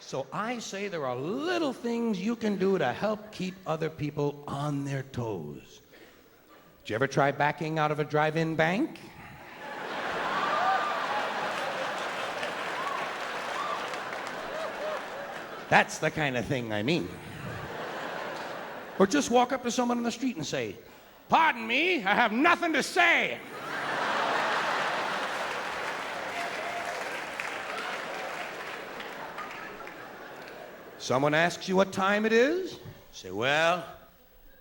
So I say there are little things you can do to help keep other people on their toes. Did you ever try backing out of a drive-in bank? That's the kind of thing I mean. Or just walk up to someone on the street and say, "Pardon me, I have nothing to say." Someone asks you what time it is? Say, "Well,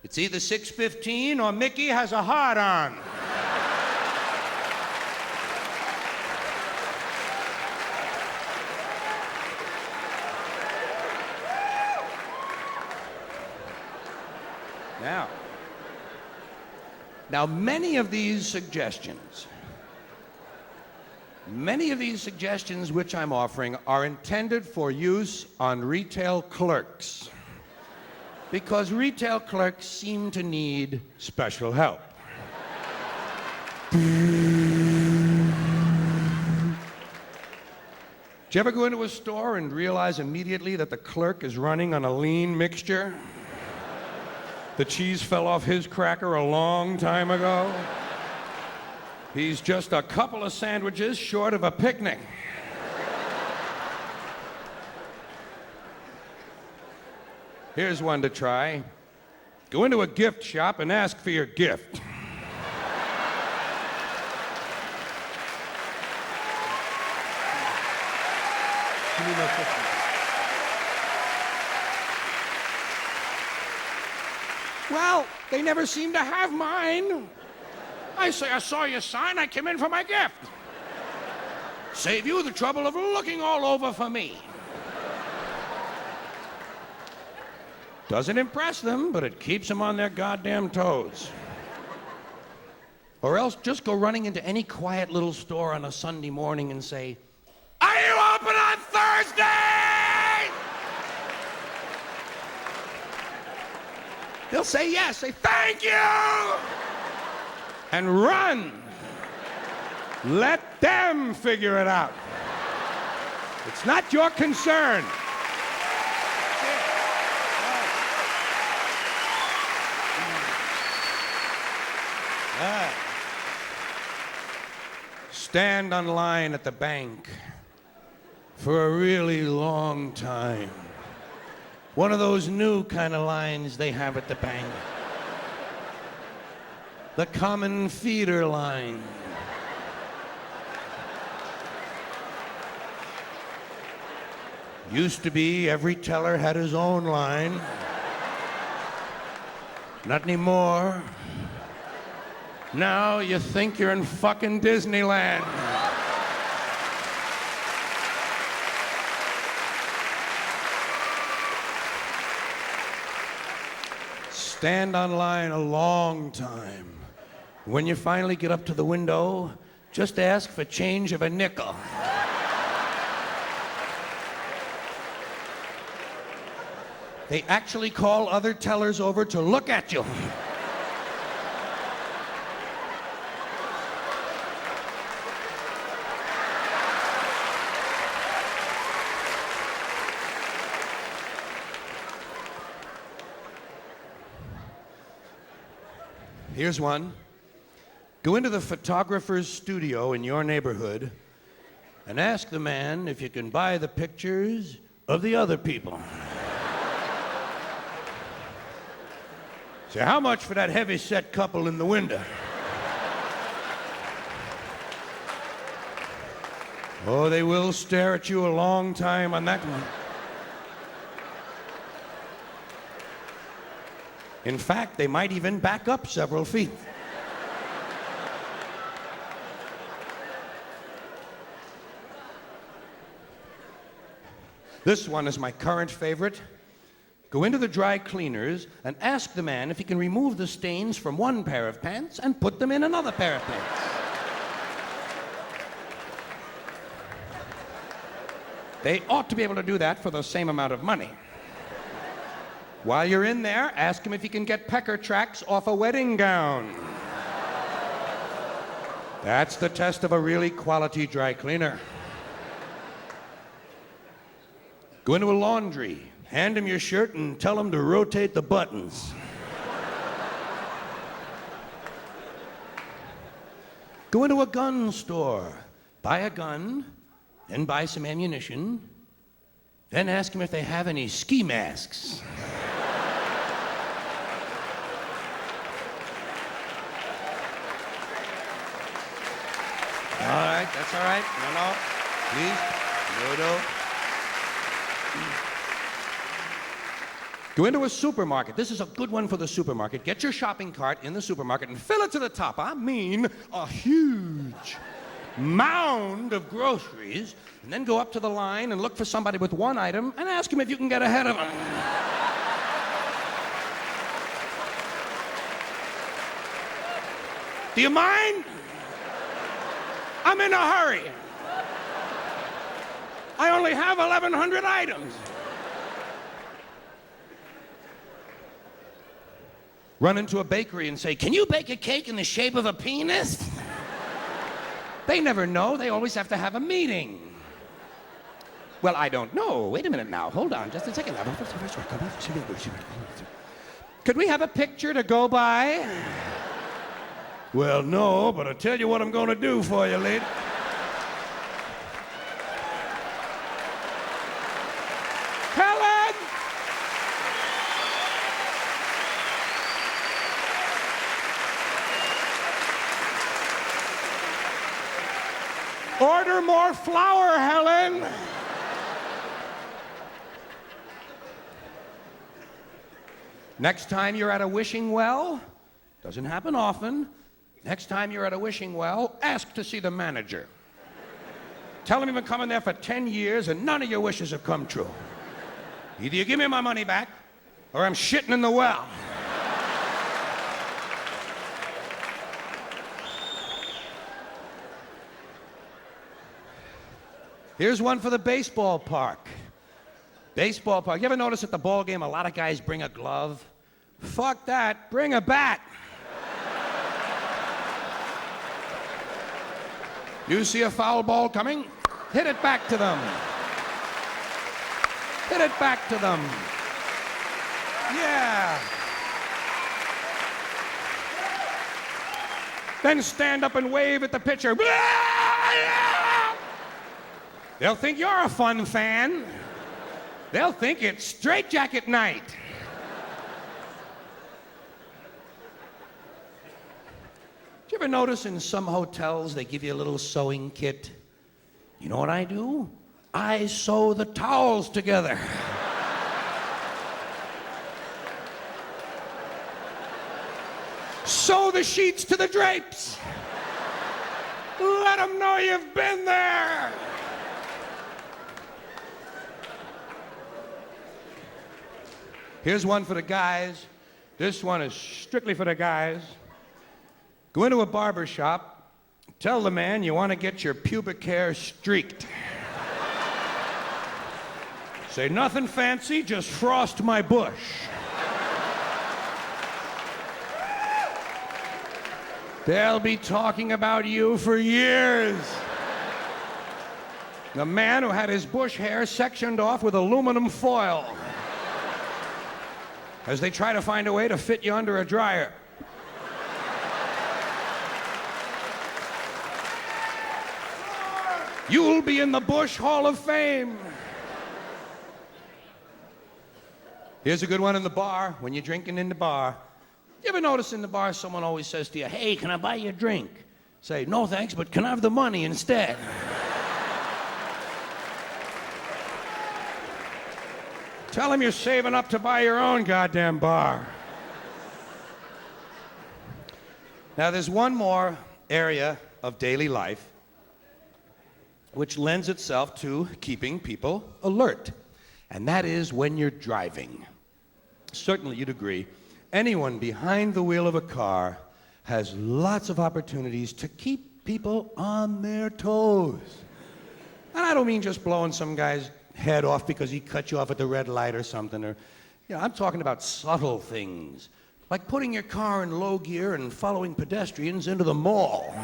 it's either 6:15 or Mickey has a heart on." Now, many of these suggestions which I'm offering are intended for use on retail clerks, because retail clerks seem to need special help. Did you ever go into a store and realize immediately that the clerk is running on a lean mixture? The cheese fell off his cracker a long time ago. He's just a couple of sandwiches short of a picnic. Here's one to try. Go into a gift shop and ask for your gift. Well, they never seem to have mine. I say, "I saw your sign, I came in for my gift." Save you the trouble of looking all over for me. Doesn't impress them, but it keeps them on their goddamn toes. Or else just go running into any quiet little store on a Sunday morning and say, "Are you open on Thursday?" They'll say yes, say "Thank you," and run. Let them figure it out. It's not your concern. Stand on line at the bank for a really long time. One of those new kind of lines they have at the bank. The common feeder line. Used to be every teller had his own line. Not anymore. Now you think you're in fucking Disneyland. Stand on line a long time. When you finally get up to the window, just ask for change of a nickel. They actually call other tellers over to look at you. Here's one. Go into the photographer's studio in your neighborhood and ask the man if you can buy the pictures of the other people. Say, "How much for that heavy-set couple in the window?" Oh, they will stare at you a long time on that one. In fact, they might even back up several feet. This one is my current favorite. Go into the dry cleaners and ask the man if he can remove the stains from one pair of pants and put them in another pair of pants. They ought to be able to do that for the same amount of money. While you're in there, ask him if he can get pecker tracks off a wedding gown. That's the test of a really quality dry cleaner. Go into a laundry, hand him your shirt and tell him to rotate the buttons. Go into a gun store, buy a gun, then buy some ammunition, then ask them if they have any ski masks. All right, that's all right. No, please. No. Go into a supermarket. This is a good one for the supermarket. Get your shopping cart in the supermarket and fill it to the top. I mean, a huge mound of groceries, and then go up to the line and look for somebody with one item and ask him if you can get ahead of him. Do you mind? I'm in a hurry. I only have 1,100 items. Run into a bakery and say, "Can you bake a cake in the shape of a penis?" They never know. They always have to have a meeting. Well, I don't know. Wait a minute now. Hold on just a second. Could we have a picture to go by? Well, no, but I'll tell you what I'm going to do for you, lady. Helen! Order more flour, Helen! Next time you're at a wishing well, doesn't happen often, next time you're at a wishing well, ask to see the manager. Tell him you've been coming there for 10 years and none of your wishes have come true. Either you give me my money back or I'm shitting in the well. Here's one for the baseball park. Baseball park. You ever notice at the ball game a lot of guys bring a glove? Fuck that. Bring a bat. You see a foul ball coming? Hit it back to them. Hit it back to them. Yeah. Then stand up and wave at the pitcher. They'll think you're a fun fan. They'll think it's straitjacket night. Do you ever notice in some hotels they give you a little sewing kit? You know what I do? I sew the towels together. Sew the sheets to the drapes. Let them know you've been there. Here's one for the guys. This one is strictly for the guys. Go into a barber shop, tell the man you want to get your pubic hair streaked. Say nothing fancy, just frost my bush. They'll be talking about you for years. The man who had his bush hair sectioned off with aluminum foil as they try to find a way to fit you under a dryer. You'll be in the Bush Hall of Fame. Here's a good one in the bar, when you're drinking in the bar. You ever notice in the bar someone always says to you, "Hey, can I buy you a drink?" Say, "No thanks, but can I have the money instead?" Tell him you're saving up to buy your own goddamn bar. Now, there's one more area of daily life which lends itself to keeping people alert, and that is when you're driving. Certainly, you'd agree, anyone behind the wheel of a car has lots of opportunities to keep people on their toes. And I don't mean just blowing some guy's head off because he cut you off at the red light or something, or, I'm talking about subtle things, like putting your car in low gear and following pedestrians into the mall.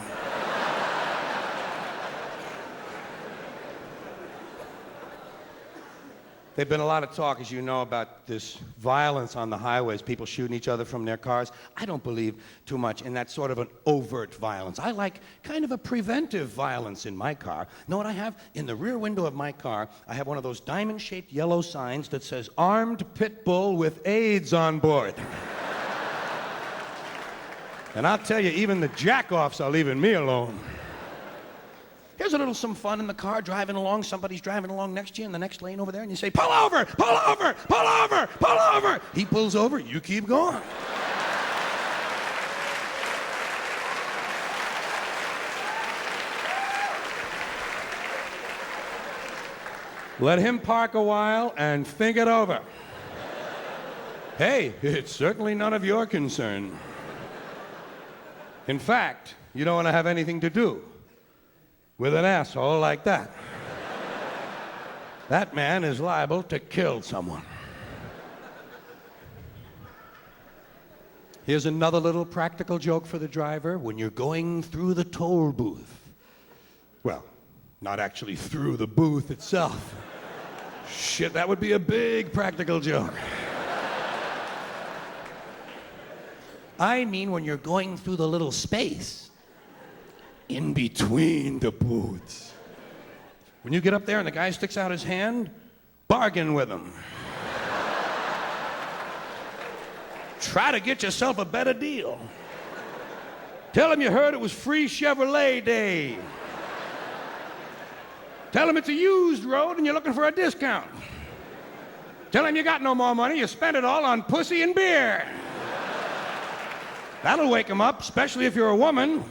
There's been a lot of talk, as you know, about this violence on the highways, people shooting each other from their cars. I don't believe too much in that sort of an overt violence. I like kind of a preventive violence in my car. Know what I have? In the rear window of my car, I have one of those diamond-shaped yellow signs that says, "Armed pit bull with AIDS on board." And I'll tell you, even the jack-offs are leaving me alone. Here's a little some fun in the car, driving along, somebody's driving along next to you in the next lane over there, and you say, "Pull over, pull over, pull over, pull over." He pulls over, you keep going. Let him park a while and think it over. Hey, it's certainly none of your concern. In fact, you don't want to have anything to do with an asshole like that. That man is liable to kill someone. Here's another little practical joke for the driver. When you're going through the toll booth, well, not actually through the booth itself. Shit, that would be a big practical joke. I mean when you're going through the little space in between the booths. When you get up there and the guy sticks out his hand, bargain with him. Try to get yourself a better deal. Tell him you heard it was free Chevrolet Day. Tell him it's a used road and you're looking for a discount. Tell him you got no more money, you spent it all on pussy and beer. That'll wake him up, especially if you're a woman.